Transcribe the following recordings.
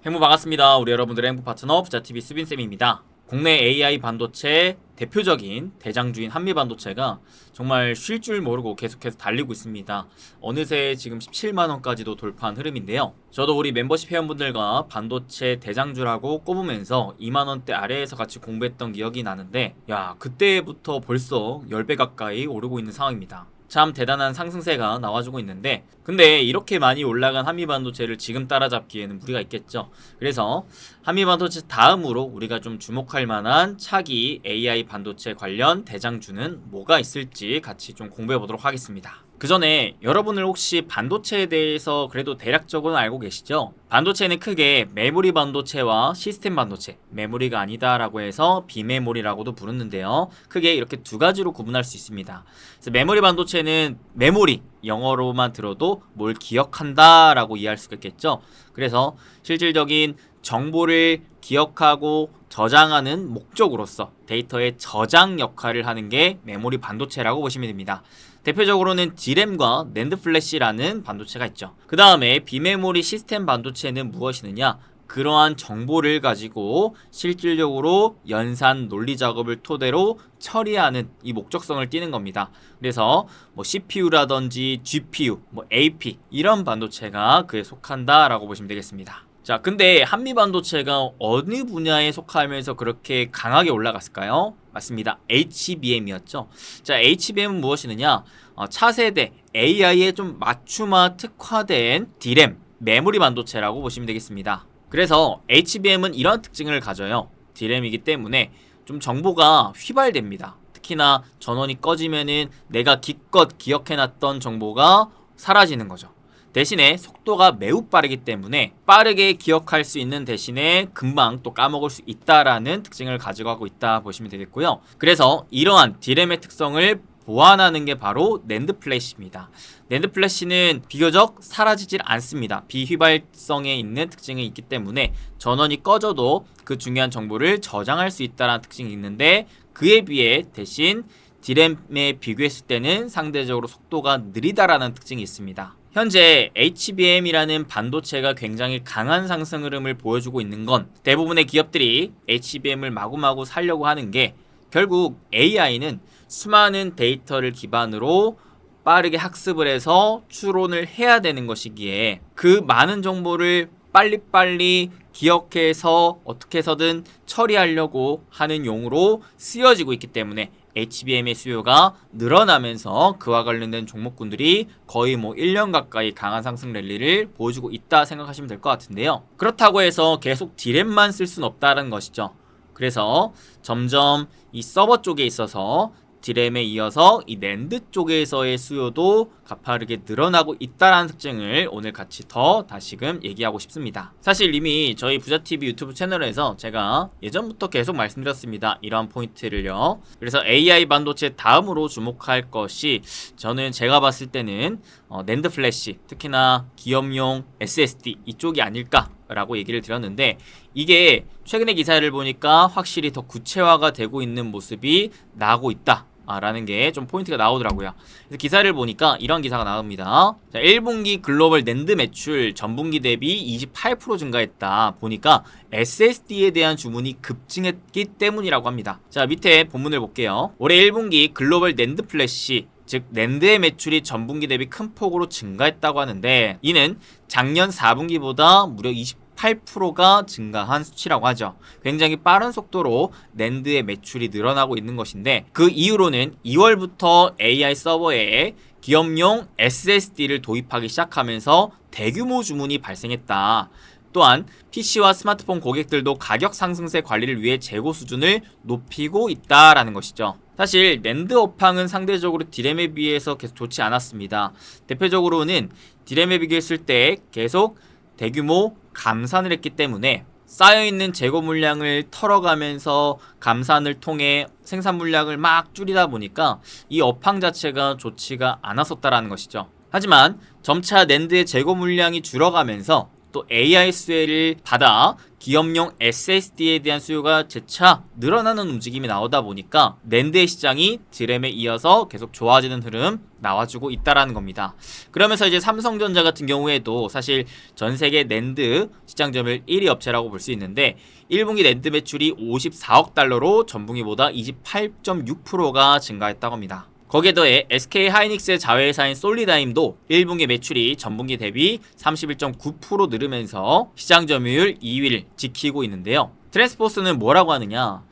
행부 반갑습니다. 우리 여러분들의 행부 파트너 부자TV 수빈쌤입니다. 국내 AI 반도체 대표적인 대장주인 한미반도체가 정말 쉴 줄 모르고 계속해서 달리고 있습니다. 어느새 지금 17만원까지도 돌파한 흐름인데요. 저도 우리 멤버십 회원분들과 반도체 대장주라고 꼽으면서 2만원대 아래에서 같이 공부했던 기억이 나는데 그때부터 벌써 10배 가까이 오르고 있는 상황입니다. 참 대단한 상승세가 나와주고 있는데, 근데 이렇게 많이 올라간 한미반도체를 지금 따라잡기에는 무리가 있겠죠. 그래서 한미반도체 다음으로 우리가 좀 주목할 만한 차기 AI 반도체 관련 대장주는 뭐가 있을지 같이 좀 공부해 보도록 하겠습니다. 그 전에 여러분들 혹시 반도체에 대해서 그래도 대략적으로 알고 계시죠? 반도체는 크게 메모리 반도체와 시스템 반도체, 메모리가 아니다라고 해서 비메모리라고도 부르는데요. 크게 이렇게 두 가지로 구분할 수 있습니다. 그래서 메모리 반도체는 메모리, 영어로만 들어도 뭘 기억한다 라고 이해할 수가 있겠죠. 그래서 실질적인 정보를 기억하고 저장하는 목적으로서 데이터의 저장 역할을 하는 게 메모리 반도체라고 보시면 됩니다. 대표적으로는 D램과 낸드 플래시라는 반도체가 있죠. 그 다음에 비메모리 시스템 반도체는 무엇이느냐? 그러한 정보를 가지고 실질적으로 연산 논리 작업을 토대로 처리하는 이 목적성을 띠는 겁니다. 그래서 CPU라든지 GPU, AP 이런 반도체가 그에 속한다라고 보시면 되겠습니다. 자, 근데 한미 반도체가 어느 분야에 속하면서 그렇게 강하게 올라갔을까요? 맞습니다. HBM이었죠. 자, HBM은 무엇이느냐? 차세대 AI에 좀 맞춤화 특화된 D램, 메모리 반도체라고 보시면 되겠습니다. 그래서 HBM은 이런 특징을 가져요. D램이기 때문에 좀 정보가 휘발됩니다. 특히나 전원이 꺼지면은 내가 기껏 기억해놨던 정보가 사라지는 거죠. 대신에 속도가 매우 빠르기 때문에 빠르게 기억할 수 있는 대신에 금방 또 까먹을 수 있다라는 특징을 가져가고 있다 보시면 되겠고요. 그래서 이러한 D램의 특성을 보완하는 게 바로 낸드 플래시입니다. 낸드 플래시는 비교적 사라지질 않습니다. 비휘발성에 있는 특징이 있기 때문에 전원이 꺼져도 그 중요한 정보를 저장할 수 있다는 특징이 있는데, 그에 비해 대신 D램에 비교했을 때는 상대적으로 속도가 느리다라는 특징이 있습니다. 현재 HBM이라는 반도체가 굉장히 강한 상승 흐름을 보여주고 있는 건, 대부분의 기업들이 HBM을 마구마구 살려고 하는 게 결국 AI는 수많은 데이터를 기반으로 빠르게 학습을 해서 추론을 해야 되는 것이기에 그 많은 정보를 빨리빨리 기억해서 어떻게 해서든 처리하려고 하는 용으로 쓰여지고 있기 때문에 HBM의 수요가 늘어나면서 그와 관련된 종목군들이 거의 1년 가까이 강한 상승 랠리를 보여주고 있다 생각하시면 될 것 같은데요. 그렇다고 해서 계속 D램만 쓸 수는 없다는 것이죠. 그래서 점점 이 서버 쪽에 있어서 D램에 이어서 이 낸드 쪽에서의 수요도 가파르게 늘어나고 있다는 특징을 오늘 같이 더 다시금 얘기하고 싶습니다. 사실 이미 저희 부자TV 유튜브 채널에서 제가 예전부터 계속 말씀드렸습니다. 이러한 포인트를요. 그래서 AI 반도체 다음으로 주목할 것이, 저는 제가 봤을 때는 낸드 플래시, 특히나 기업용 SSD 이쪽이 아닐까 라고 얘기를 드렸는데, 이게 최근의 기사를 보니까 확실히 더 구체화가 되고 있는 모습이 나오고 있다 라는 게 좀 포인트가 나오더라고요. 그래서 기사를 보니까 이런 기사가 나옵니다. 자, 1분기 글로벌 낸드 매출 전분기 대비 28% 증가했다. 보니까 SSD에 대한 주문이 급증했기 때문이라고 합니다. 자, 밑에 본문을 볼게요. 올해 1분기 글로벌 낸드 플래시, 즉 낸드의 매출이 전분기 대비 큰 폭으로 증가했다고 하는데, 이는 작년 4분기보다 무려 28%가 증가한 수치라고 하죠. 굉장히 빠른 속도로 낸드의 매출이 늘어나고 있는 것인데, 그 이후로는 2월부터 AI 서버에 기업용 SSD를 도입하기 시작하면서 대규모 주문이 발생했다. 또한 PC와 스마트폰 고객들도 가격 상승세 관리를 위해 재고 수준을 높이고 있다라는 것이죠. 사실 낸드 업황은 상대적으로 D램에 비해서 계속 좋지 않았습니다. 대표적으로는 D램에 비교했을 때 계속 대규모 감산을 했기 때문에 쌓여있는 재고 물량을 털어가면서 감산을 통해 생산 물량을 막 줄이다 보니까 이 업황 자체가 좋지가 않았었다라는 것이죠. 하지만 점차 낸드의 재고 물량이 줄어가면서 또 AI 수혜를 받아 기업용 SSD에 대한 수요가 재차 늘어나는 움직임이 나오다 보니까 낸드의 시장이 드램에 이어서 계속 좋아지는 흐름 나와주고 있다라는 겁니다. 그러면서 이제 삼성전자 같은 경우에도 사실 전 세계 낸드 시장 점유율 1위 업체라고 볼 수 있는데 1분기 낸드 매출이 54억 달러로 전분기보다 28.6%가 증가했다고 합니다. 거기에 더해 SK 하이닉스의 자회사인 솔리다임도 1분기 매출이 전분기 대비 31.9% 늘으면서 시장 점유율 2위를 지키고 있는데요. 트랜스포스는 뭐라고 하느냐?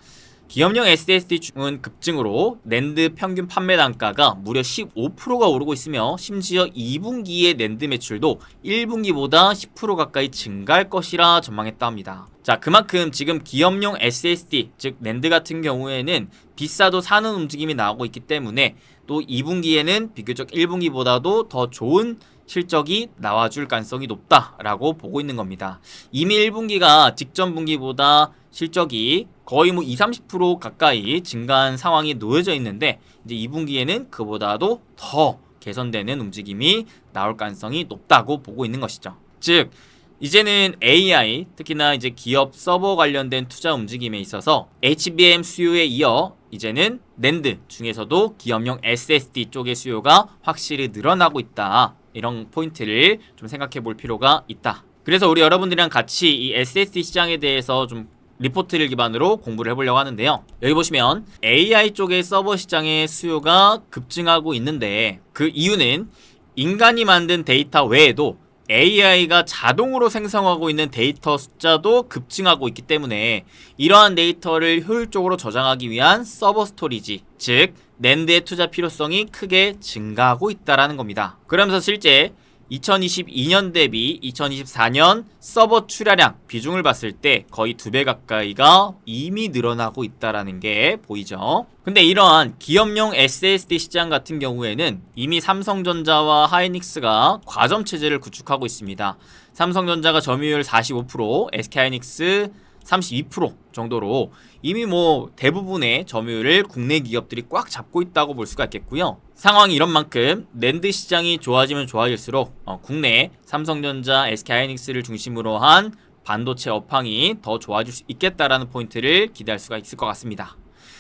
기업용 SSD 중은 급증으로 낸드 평균 판매 단가가 무려 15%가 오르고 있으며 심지어 2분기의 낸드 매출도 1분기보다 10% 가까이 증가할 것이라 전망했다 합니다. 자, 그만큼 지금 기업용 SSD, 즉 낸드 같은 경우에는 비싸도 사는 움직임이 나오고 있기 때문에 또 2분기에는 비교적 1분기보다도 더 좋은 실적이 나와줄 가능성이 높다라고 보고 있는 겁니다. 이미 1분기가 직전 분기보다 실적이 거의 뭐 20-30% 가까이 증가한 상황이 놓여져 있는데 이제 2분기에는 그보다도 더 개선되는 움직임이 나올 가능성이 높다고 보고 있는 것이죠. 즉 이제는 AI, 특히나 이제 기업 서버 관련된 투자 움직임에 있어서 HBM 수요에 이어 이제는 낸드 중에서도 기업용 SSD 쪽의 수요가 확실히 늘어나고 있다. 이런 포인트를 좀 생각해 볼 필요가 있다. 그래서 우리 여러분들이랑 같이 이 SSD 시장에 대해서 좀 리포트를 기반으로 공부를 해보려고 하는데요. 여기 보시면 AI 쪽의 서버 시장의 수요가 급증하고 있는데 그 이유는 인간이 만든 데이터 외에도 AI가 자동으로 생성하고 있는 데이터 숫자도 급증하고 있기 때문에 이러한 데이터를 효율적으로 저장하기 위한 서버 스토리지, 즉 낸드의 투자 필요성이 크게 증가하고 있다는 겁니다. 그러면서 실제 2022년 대비 2024년 서버 출하량 비중을 봤을 때 거의 2배 가까이가 이미 늘어나고 있다는 게 보이죠. 근데 이러한 기업용 SSD 시장 같은 경우에는 이미 삼성전자와 하이닉스가 과점 체제를 구축하고 있습니다. 삼성전자가 점유율 45%, SK하이닉스 32% 정도로 이미 뭐 대부분의 점유율을 국내 기업들이 꽉 잡고 있다고 볼 수가 있겠고요. 상황이 이런 만큼 낸드 시장이 좋아지면 좋아질수록 국내 삼성전자, SK하이닉스를 중심으로 한 반도체 업황이 더 좋아질 수 있겠다라는 포인트를 기대할 수가 있을 것 같습니다.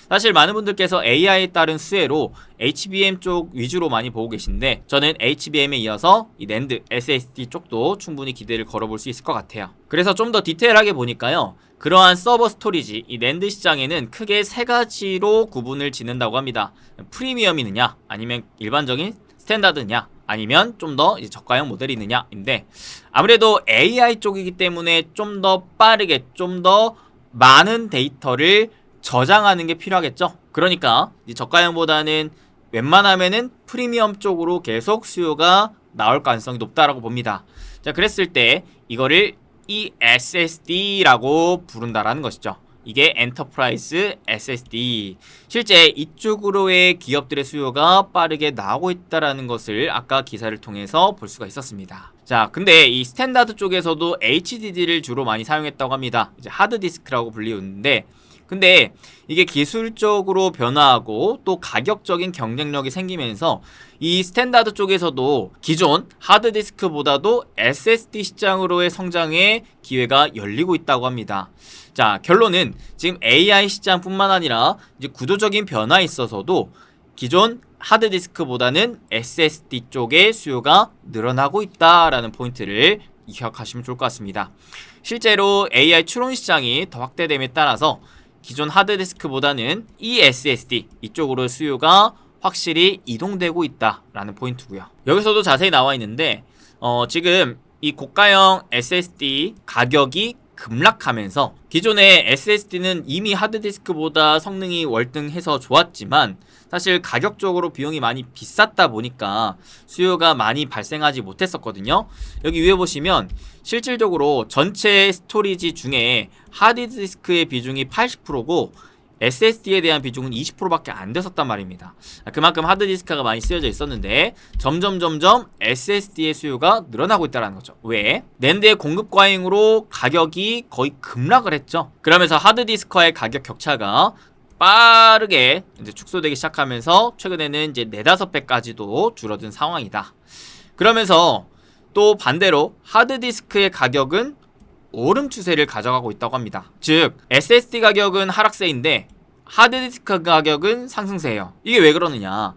사실 많은 분들께서 AI에 따른 수혜로 HBM 쪽 위주로 많이 보고 계신데 저는 HBM에 이어서 이 낸드, SSD 쪽도 충분히 기대를 걸어볼 수 있을 것 같아요. 그래서 좀 더 디테일하게 보니까요. 그러한 서버 스토리지, 이 낸드 시장에는 크게 세 가지로 구분을 짓는다고 합니다. 프리미엄이느냐, 아니면 일반적인 스탠다드냐, 아니면 좀 더 저가형 모델이 있느냐인데 아무래도 AI 쪽이기 때문에 좀 더 빠르게, 좀 더 많은 데이터를 저장하는 게 필요하겠죠. 그러니까 저가형보다는 웬만하면은 프리미엄 쪽으로 계속 수요가 나올 가능성이 높다라고 봅니다. 자, 그랬을 때 이거를 ESSD라고 부른다라는 것이죠. 이게 엔터프라이즈 SSD. 실제 이쪽으로의 기업들의 수요가 빠르게 나오고 있다라는 것을 아까 기사를 통해서 볼 수가 있었습니다. 자, 근데 이 스탠다드 쪽에서도 HDD를 주로 많이 사용했다고 합니다. 이제 하드디스크라고 불리우는데 근데 이게 기술적으로 변화하고 또 가격적인 경쟁력이 생기면서 이 스탠다드 쪽에서도 기존 하드디스크보다도 SSD 시장으로의 성장의 기회가 열리고 있다고 합니다. 자, 결론은 지금 AI 시장뿐만 아니라 이제 구조적인 변화에 있어서도 기존 하드디스크보다는 SSD 쪽의 수요가 늘어나고 있다라는 포인트를 기억하시면 좋을 것 같습니다. 실제로 AI 추론 시장이 더 확대됨에 따라서 기존 하드디스크보다는 ESSD 이쪽으로 수요가 확실히 이동되고 있다라는 포인트고요. 여기서도 자세히 나와 있는데 지금 이 고가형 SSD 가격이 급락하면서 기존의 SSD는 이미 하드디스크보다 성능이 월등해서 좋았지만 사실 가격적으로 비용이 많이 비쌌다 보니까 수요가 많이 발생하지 못했었거든요. 여기 위에 보시면 실질적으로 전체 스토리지 중에 하드디스크의 비중이 80%고 SSD에 대한 비중은 20%밖에 안 됐었단 말입니다. 그만큼 하드디스크가 많이 쓰여져 있었는데 점점 SSD의 수요가 늘어나고 있다는 거죠. 왜? 낸드의 공급 과잉으로 가격이 거의 급락을 했죠. 그러면서 하드디스크와의 가격 격차가 빠르게 이제 축소되기 시작하면서 최근에는 이제 4-5배까지도 줄어든 상황이다. 그러면서 또 반대로 하드디스크의 가격은 오름 추세를 가져가고 있다고 합니다. 즉 SSD 가격은 하락세인데 하드디스크 가격은 상승세예요. 이게 왜 그러느냐,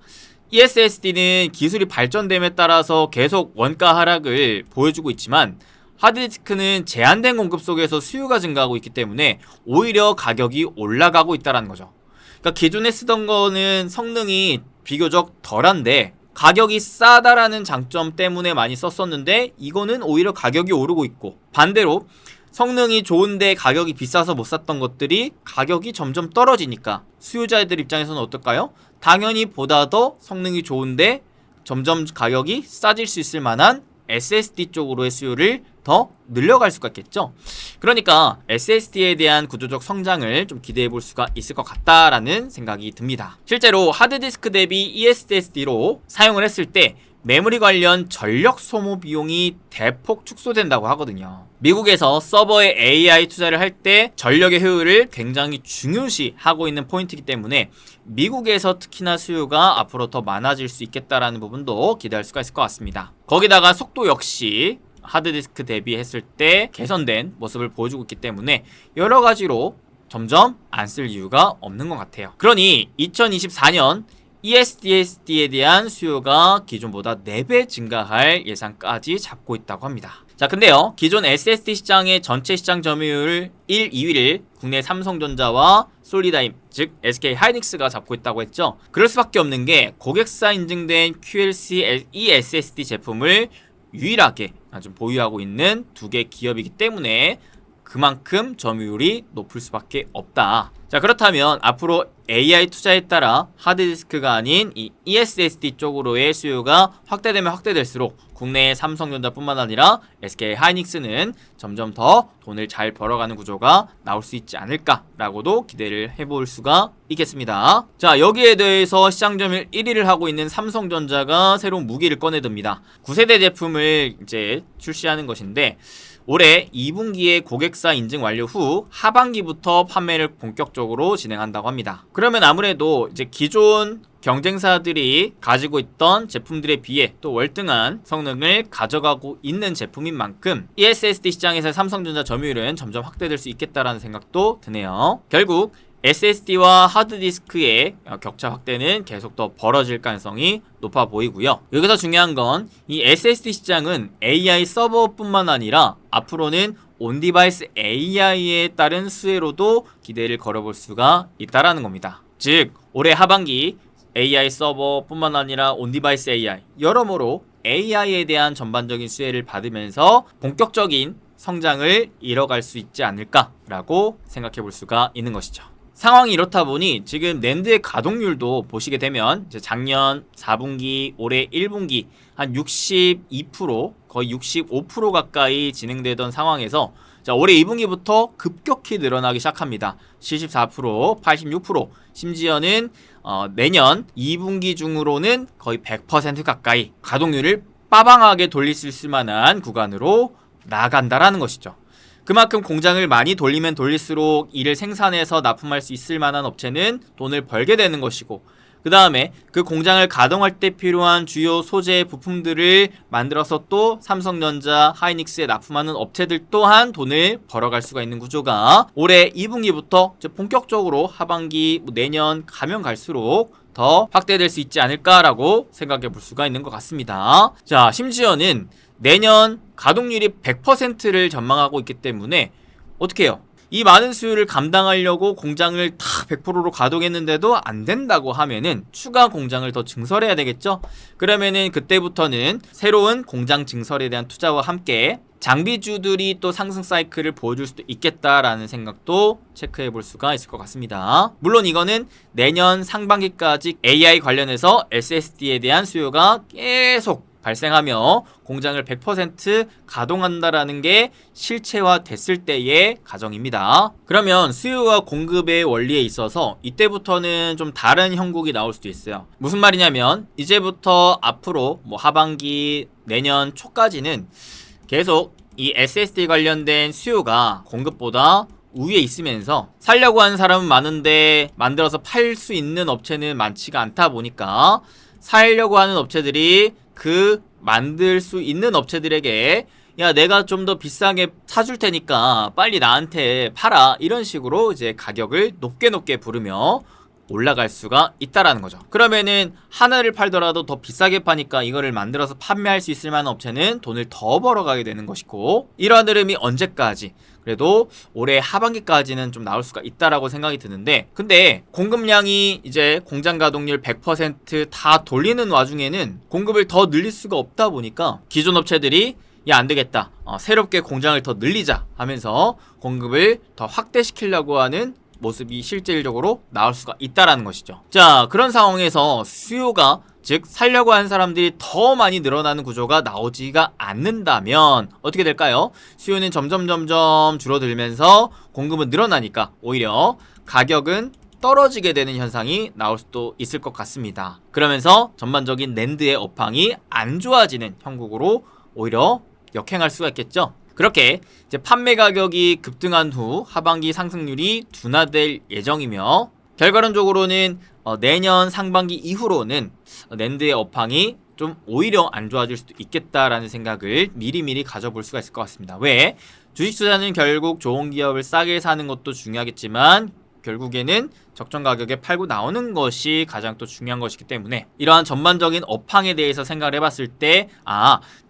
eSSD는 기술이 발전됨에 따라서 계속 원가 하락을 보여주고 있지만 하드디스크는 제한된 공급 속에서 수요가 증가하고 있기 때문에 오히려 가격이 올라가고 있다는 거죠. 그러니까 기존에 쓰던 거는 성능이 비교적 덜한데 가격이 싸다라는 장점 때문에 많이 썼었는데 이거는 오히려 가격이 오르고 있고, 반대로 성능이 좋은데 가격이 비싸서 못 샀던 것들이 가격이 점점 떨어지니까 수요자들 입장에서는 어떨까요? 당연히 보다 더 성능이 좋은데 점점 가격이 싸질 수 있을 만한 SSD 쪽으로의 수요를 더 늘려갈 수가 있겠죠. 그러니까 SSD에 대한 구조적 성장을 좀 기대해 볼 수가 있을 것 같다라는 생각이 듭니다. 실제로 하드디스크 대비 eSSD로 사용을 했을 때 메모리 관련 전력 소모 비용이 대폭 축소된다고 하거든요. 미국에서 서버에 AI 투자를 할 때 전력의 효율을 굉장히 중요시 하고 있는 포인트이기 때문에 미국에서 특히나 수요가 앞으로 더 많아질 수 있겠다라는 부분도 기대할 수가 있을 것 같습니다. 거기다가 속도 역시 하드디스크 대비했을 때 개선된 모습을 보여주고 있기 때문에 여러 가지로 점점 안 쓸 이유가 없는 것 같아요. 그러니 2024년 eSSD에 대한 수요가 기존보다 4배 증가할 예상까지 잡고 있다고 합니다. 자, 근데요, 기존 SSD 시장의 전체 시장 점유율 1, 2위를 국내 삼성전자와 솔리다임, 즉 SK 하이닉스가 잡고 있다고 했죠. 그럴 수밖에 없는 게 고객사 인증된 QLC eSSD 제품을 유일하게 좀 보유하고 있는 2개 기업이기 때문에 그만큼 점유율이 높을 수밖에 없다. 자, 그렇다면 앞으로 AI 투자에 따라 하드디스크가 아닌 이 eSSD 쪽으로의 수요가 확대되면 확대될수록 국내의 삼성전자뿐만 아니라 SK 하이닉스는 점점 더 돈을 잘 벌어가는 구조가 나올 수 있지 않을까라고도 기대를 해볼 수가 있겠습니다. 자, 여기에 대해서 시장 점유율 1위를 하고 있는 삼성전자가 새로운 무기를 꺼내듭니다. 9세대 제품을 이제 출시하는 것인데 올해 2분기에 고객사 인증 완료 후 하반기부터 판매를 본격적으로 진행한다고 합니다. 그러면 아무래도 이제 기존 경쟁사들이 가지고 있던 제품들에 비해 또 월등한 성능을 가져가고 있는 제품인 만큼 eSSD 시장에서 삼성전자 점유율은 점점 확대될 수 있겠다라는 생각도 드네요. 결국 SSD와 하드디스크의 격차 확대는 계속 더 벌어질 가능성이 높아 보이고요. 여기서 중요한 건 이 SSD 시장은 AI 서버뿐만 아니라 앞으로는 온디바이스 AI에 따른 수혜로도 기대를 걸어볼 수가 있다라는 겁니다. 즉 올해 하반기 AI 서버뿐만 아니라 온디바이스 AI, 여러모로 AI에 대한 전반적인 수혜를 받으면서 본격적인 성장을 이뤄갈 수 있지 않을까라고 생각해 볼 수가 있는 것이죠. 상황이 이렇다 보니 지금 낸드의 가동률도 보시게 되면 이제 작년 4분기, 올해 1분기 한 62%, 거의 65% 가까이 진행되던 상황에서 자, 올해 2분기부터 급격히 늘어나기 시작합니다. 74%, 86%, 심지어는 내년 2분기 중으로는 거의 100% 가까이 가동률을 빠방하게 돌릴 수 있을 만한 구간으로 나아간다라는 것이죠. 그만큼 공장을 많이 돌리면 돌릴수록 이를 생산해서 납품할 수 있을 만한 업체는 돈을 벌게 되는 것이고, 그 다음에 그 공장을 가동할 때 필요한 주요 소재 부품들을 만들어서 또 삼성전자, 하이닉스에 납품하는 업체들 또한 돈을 벌어갈 수가 있는 구조가 올해 2분기부터 본격적으로 하반기, 내년 가면 갈수록 더 확대될 수 있지 않을까라고 생각해 볼 수가 있는 것 같습니다. 자, 심지어는 내년 가동률이 100%를 전망하고 있기 때문에 어떻게 해요? 이 많은 수요를 감당하려고 공장을 다 100%로 가동했는데도 안 된다고 하면은 추가 공장을 더 증설해야 되겠죠? 그러면은 그때부터는 새로운 공장 증설에 대한 투자와 함께 장비주들이 또 상승 사이클을 보여줄 수도 있겠다라는 생각도 체크해 볼 수가 있을 것 같습니다. 물론 이거는 내년 상반기까지 AI 관련해서 SSD에 대한 수요가 계속 발생하며 공장을 100% 가동한다라는 게 실체화 됐을 때의 가정입니다. 그러면 수요와 공급의 원리에 있어서 이때부터는 좀 다른 형국이 나올 수도 있어요. 무슨 말이냐면 이제부터 앞으로 하반기 내년 초까지는 계속 이 SSD 관련된 수요가 공급보다 우위에 있으면서 살려고 하는 사람은 많은데 만들어서 팔 수 있는 업체는 많지가 않다 보니까 살려고 하는 업체들이 그 만들 수 있는 업체들에게 야, 내가 좀 더 비싸게 사줄 테니까 빨리 나한테 팔아. 이런 식으로 이제 가격을 높게 부르며 올라갈 수가 있다라는 거죠. 그러면은 하나를 팔더라도 더 비싸게 파니까 이거를 만들어서 판매할 수 있을 만한 업체는 돈을 더 벌어가게 되는 것이고, 이러한 흐름이 언제까지, 그래도 올해 하반기까지는 좀 나올 수가 있다라고 생각이 드는데, 근데 공급량이 이제 공장 가동률 100% 돌리는 와중에는 공급을 더 늘릴 수가 없다 보니까 기존 업체들이 야, 안 되겠다. 새롭게 공장을 더 늘리자 하면서 공급을 더 확대시키려고 하는 모습이 실질적으로 나올 수가 있다라는 것이죠. 자, 그런 상황에서 수요가, 즉 살려고 하는 사람들이 더 많이 늘어나는 구조가 나오지가 않는다면 어떻게 될까요? 수요는 점점 줄어들면서 공급은 늘어나니까 오히려 가격은 떨어지게 되는 현상이 나올 수도 있을 것 같습니다. 그러면서 전반적인 낸드의 업황이 안 좋아지는 형국으로 오히려 역행할 수가 있겠죠. 그렇게 이제 판매 가격이 급등한 후 하반기 상승률이 둔화될 예정이며, 결과론적으로는 내년 상반기 이후로는 낸드의 업황이 좀 오히려 안 좋아질 수도 있겠다라는 생각을 미리미리 가져볼 수가 있을 것 같습니다. 왜? 주식 투자는 결국 좋은 기업을 싸게 사는 것도 중요하겠지만 결국에는 적정 가격에 팔고 나오는 것이 가장 또 중요한 것이기 때문에, 이러한 전반적인 업황에 대해서 생각을 해봤을 때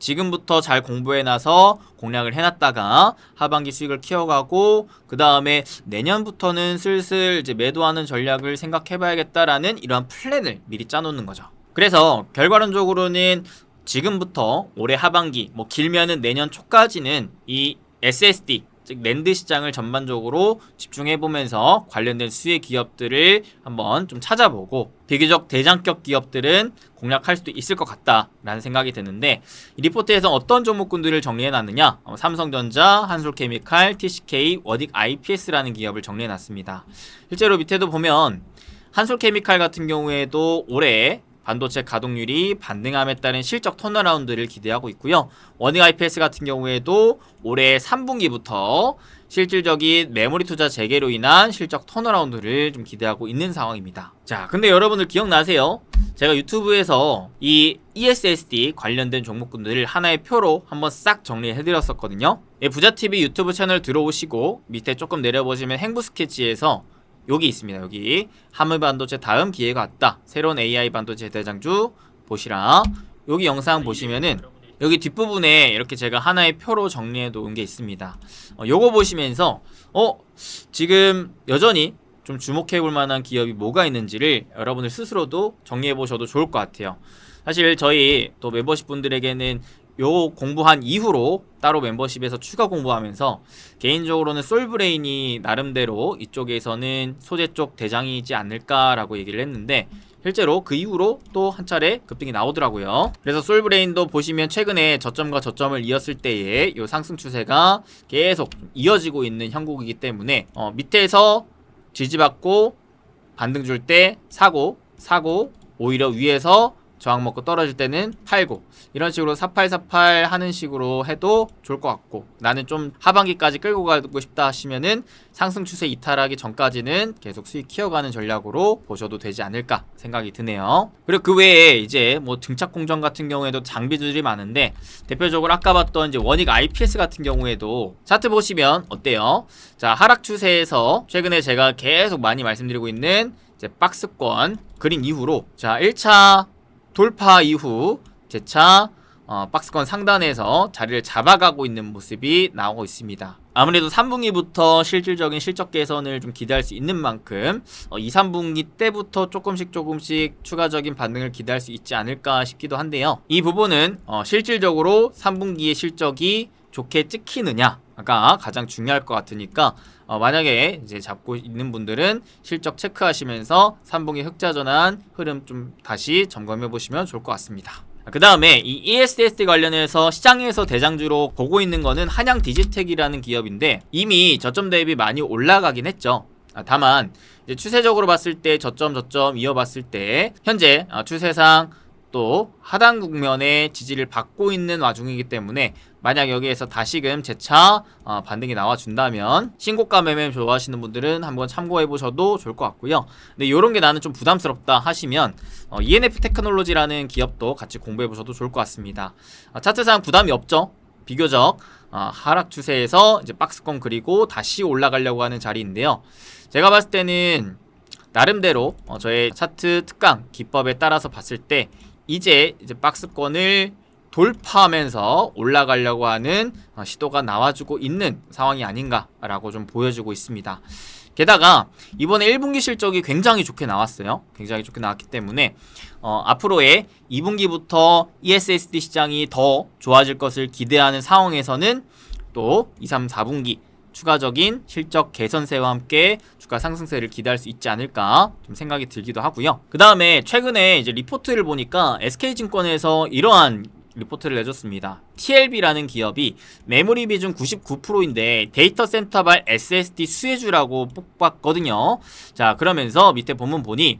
지금부터 잘 공부해놔서 공략을 해놨다가 하반기 수익을 키워가고 그 다음에 내년부터는 슬슬 이제 매도하는 전략을 생각해봐야겠다라는 이러한 플랜을 미리 짜놓는 거죠. 그래서 결과론적으로는 지금부터 올해 하반기, 길면은 내년 초까지는 이 SSD, 즉 낸드 시장을 전반적으로 집중해보면서 관련된 수혜 기업들을 한번 좀 찾아보고 비교적 대장격 기업들은 공략할 수도 있을 것 같다라는 생각이 드는데, 이 리포트에서 어떤 종목군들을 정리해놨느냐, 삼성전자, 한솔케미칼, TCK, 워딕 IPS라는 기업을 정리해놨습니다. 실제로 밑에도 보면 한솔케미칼 같은 경우에도 올해 반도체 가동률이 반등함에 따른 실적 턴어라운드를 기대하고 있고요. 워닝 IPS 같은 경우에도 올해 3분기부터 실질적인 메모리 투자 재개로 인한 실적 턴어라운드를 좀 기대하고 있는 상황입니다. 자, 근데 여러분들 기억나세요? 제가 유튜브에서 이 ESSD 관련된 종목군들을 하나의 표로 한번 싹 정리해드렸었거든요. 부자TV 유튜브 채널 들어오시고 밑에 조금 내려보시면 행부 스케치에서 여기 있습니다. 여기 한물반도체 다음 기회가 왔다, 새로운 AI 반도체 대장주 보시라. 여기 영상 보시면은 여기 뒷부분에 이렇게 제가 하나의 표로 정리해 놓은 게 있습니다. 요거 보시면서 지금 여전히 좀 주목해 볼 만한 기업이 뭐가 있는지를 여러분들 스스로도 정리해 보셔도 좋을 것 같아요. 사실 저희 또 멤버십 분들에게는 요 공부한 이후로 따로 멤버십에서 추가 공부하면서 개인적으로는 솔브레인이 나름대로 이쪽에서는 소재 쪽 대장이지 않을까라고 얘기를 했는데, 실제로 그 이후로 또 한 차례 급등이 나오더라고요. 그래서 솔브레인도 보시면 최근에 저점과 저점을 이었을 때에 요 상승 추세가 계속 이어지고 있는 형국이기 때문에 밑에서 지지받고 반등 줄 때 사고 오히려 위에서 저항 먹고 떨어질 때는 팔고, 이런 식으로 4848 하는 식으로 해도 좋을 것 같고, 나는 좀 하반기까지 끌고 가고 싶다 하시면은 상승 추세 이탈하기 전까지는 계속 수익 키워가는 전략으로 보셔도 되지 않을까 생각이 드네요. 그리고 그 외에 이제 등착 공정 같은 경우에도 장비들이 많은데, 대표적으로 아까 봤던 이제 워닉 IPS 같은 경우에도 차트 보시면 어때요? 자, 하락 추세에서 최근에 제가 계속 많이 말씀드리고 있는 이제 박스권 그린 이후로, 자 1차 돌파 이후 재차 박스권 상단에서 자리를 잡아가고 있는 모습이 나오고 있습니다. 아무래도 3분기부터 실질적인 실적 개선을 좀 기대할 수 있는 만큼 2, 3분기 때부터 조금씩 추가적인 반등을 기대할 수 있지 않을까 싶기도 한데요. 이 부분은 실질적으로 3분기의 실적이 좋게 찍히느냐가 가장 중요할 것 같으니까, 만약에 이제 잡고 있는 분들은 실적 체크하시면서 3분기 흑자 전환 흐름 좀 다시 점검해 보시면 좋을 것 같습니다. 그 다음에 이 ESSD 관련해서 시장에서 대장주로 보고 있는 거는 한양 디지텍이라는 기업인데, 이미 저점 대비 많이 올라가긴 했죠. 다만 이제 추세적으로 봤을 때 저점 이어봤을 때 현재 추세상 또 하단 국면의 지지를 받고 있는 와중이기 때문에 만약 여기에서 다시금 재차 반등이 나와준다면 신고가 매매 좋아하시는 분들은 한번 참고해보셔도 좋을 것 같고요. 근데 이런 게 나는 좀 부담스럽다 하시면 ENF 테크놀로지라는 기업도 같이 공부해보셔도 좋을 것 같습니다. 차트상 부담이 없죠. 비교적 하락 추세에서 이제 박스권 그리고 다시 올라가려고 하는 자리인데요. 제가 봤을 때는 나름대로 저의 차트 특강 기법에 따라서 봤을 때 이제 박스권을 돌파하면서 올라가려고 하는 시도가 나와주고 있는 상황이 아닌가라고 좀 보여주고 있습니다. 게다가 이번에 1분기 실적이 굉장히 좋게 나왔어요. 굉장히 좋게 나왔기 때문에 앞으로의 2분기부터 ESSD 시장이 더 좋아질 것을 기대하는 상황에서는 또 2, 3, 4분기 추가적인 실적 개선세와 함께 주가 상승세를 기대할 수 있지 않을까 좀 생각이 들기도 하고요. 그 다음에 최근에 이제 리포트를 보니까 SK증권에서 이러한 리포트를 내줬습니다. TLB라는 기업이 메모리 비중 99%인데 데이터 센터발 SSD 수혜주라고 뽑았거든요. 자, 그러면서 밑에 본문 보니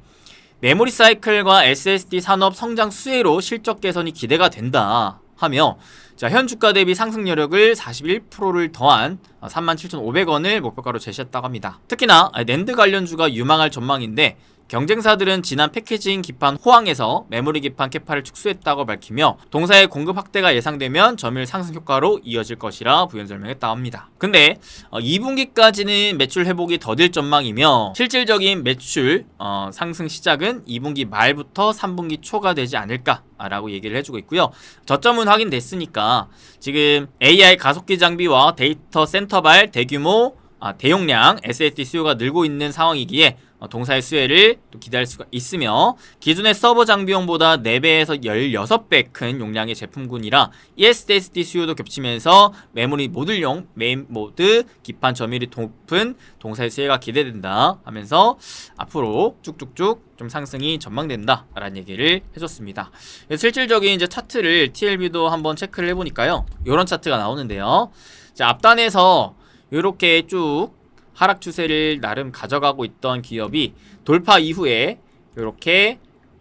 메모리 사이클과 SSD 산업 성장 수혜로 실적 개선이 기대가 된다 하며 자, 현 주가 대비 상승 여력을 41%를 더한 37,500원을 목표가로 제시했다고 합니다. 특히나 낸드 관련주가 유망할 전망인데 경쟁사들은 지난 패키징 기판 호황에서 메모리 기판 캐파를 축소했다고 밝히며 동사의 공급 확대가 예상되면 점유율 상승 효과로 이어질 것이라 부연 설명했다고 합니다. 근데 2분기까지는 매출 회복이 더딜 전망이며 실질적인 매출 상승 시작은 2분기 말부터 3분기 초가 되지 않을까라고 얘기를 해주고 있고요. 저점은 확인됐으니까 지금 AI 가속기 장비와 데이터 센터발 대규모 대용량 SSD 수요가 늘고 있는 상황이기에 동사의 수혜를 또 기대할 수가 있으며 기존의 서버 장비용보다 4배에서 16배 큰 용량의 제품군이라 ESSD 수요도 겹치면서 메모리 모듈용 메인 모드 기판 점유율이 높은 동사의 수혜가 기대된다 하면서 앞으로 쭉쭉쭉 좀 상승이 전망된다 라는 얘기를 해줬습니다. 실질적인 이제 차트를 TLB도 한번 체크를 해보니까요, 이런 차트가 나오는데요. 자, 앞단에서 이렇게 쭉 하락 추세를 나름 가져가고 있던 기업이 돌파 이후에 이렇게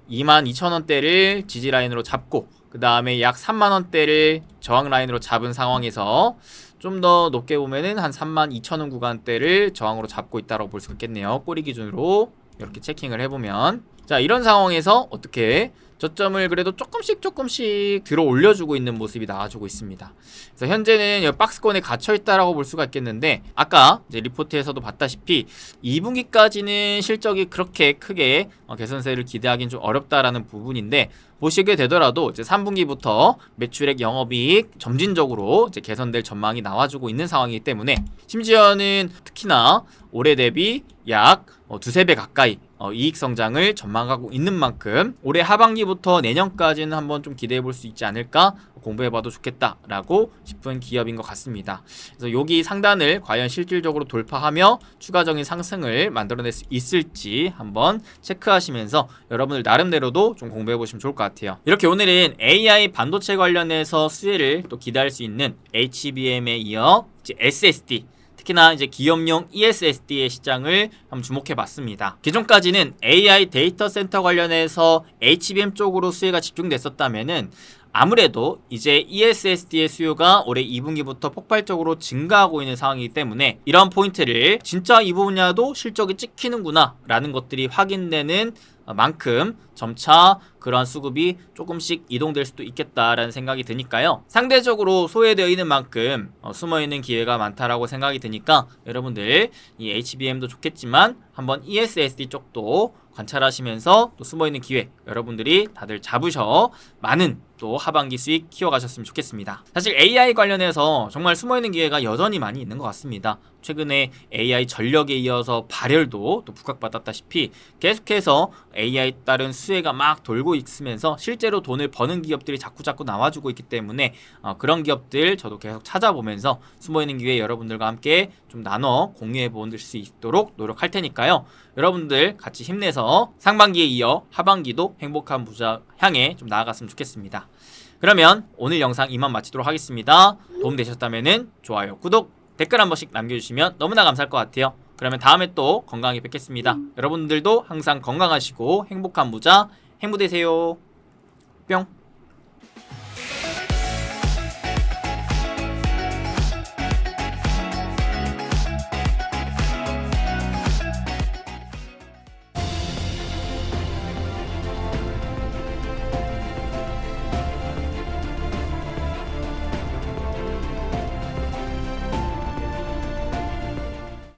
22,000원대를 지지 라인으로 잡고 그 다음에 약 3만원대를 저항 라인으로 잡은 상황에서 좀 더 높게 보면은 한 32,000원 구간대를 저항으로 잡고 있다고 볼 수 있겠네요. 꼬리 기준으로 이렇게 체킹을 해보면, 자, 이런 상황에서 어떻게 저점을 그래도 조금씩 들어 올려주고 있는 모습이 나와주고 있습니다. 그래서 현재는 박스권에 갇혀있다라고 볼 수가 있겠는데, 아까 이제 리포트에서도 봤다시피 2분기까지는 실적이 그렇게 크게 개선세를 기대하기는 좀 어렵다라는 부분인데, 보시게 되더라도 이제 3분기부터 매출액, 영업이익 점진적으로 이제 개선될 전망이 나와주고 있는 상황이기 때문에, 심지어는 특히나 올해 대비 약 두세 배 가까이 이익 성장을 전망하고 있는 만큼 올해 하반기부터 내년까지는 한번 좀 기대해 볼 수 있지 않을까, 공부해봐도 좋겠다라고 싶은 기업인 것 같습니다. 그래서 여기 상단을 과연 실질적으로 돌파하며 추가적인 상승을 만들어낼 수 있을지 한번 체크하시면서 여러분들 나름대로도 좀 공부해 보시면 좋을 것 같아요. 이렇게 오늘은 AI 반도체 관련해서 수혜를 또 기대할 수 있는 HBM에 이어 이제 SSD, 특히나 이제 기업용 ESSD의 시장을 한번 주목해 봤습니다. 기존까지는 AI 데이터 센터 관련해서 HBM 쪽으로 수혜가 집중됐었다면은 아무래도 이제 ESSD의 수요가 올해 2분기부터 폭발적으로 증가하고 있는 상황이기 때문에 이런 포인트를 진짜 이 분야도 실적이 찍히는구나 라는 것들이 확인되는 만큼 점차 그러한 수급이 조금씩 이동될 수도 있겠다라는 생각이 드니까요. 상대적으로 소외되어 있는 만큼 숨어있는 기회가 많다라고 생각이 드니까 여러분들 이 HBM도 좋겠지만 한번 ESSD 쪽도 관찰하시면서 또 숨어있는 기회 여러분들이 다들 잡으셔 많은 또 하반기 수익 키워가셨으면 좋겠습니다. 사실 AI 관련해서 정말 숨어있는 기회가 여전히 많이 있는 것 같습니다. 최근에 AI 전력에 이어서 발열도 또 부각받았다시피 계속해서 AI 따른 수혜가 막 돌고 있으면서 실제로 돈을 버는 기업들이 자꾸 나와주고 있기 때문에 그런 기업들 저도 계속 찾아보면서 숨어있는 기회 여러분들과 함께 좀 나눠 공유해 볼 수 있도록 노력할 테니까요. 여러분들 같이 힘내서 상반기에 이어 하반기도 행복한 부자 향해 좀 나아갔으면 좋겠습니다. 그러면 오늘 영상 이만 마치도록 하겠습니다. 도움되셨다면 좋아요, 구독, 댓글 한 번씩 남겨주시면 너무나 감사할 것 같아요. 그러면 다음에 또 건강하게 뵙겠습니다. 여러분들도 항상 건강하시고 행복한 부자 행부 되세요. 뿅.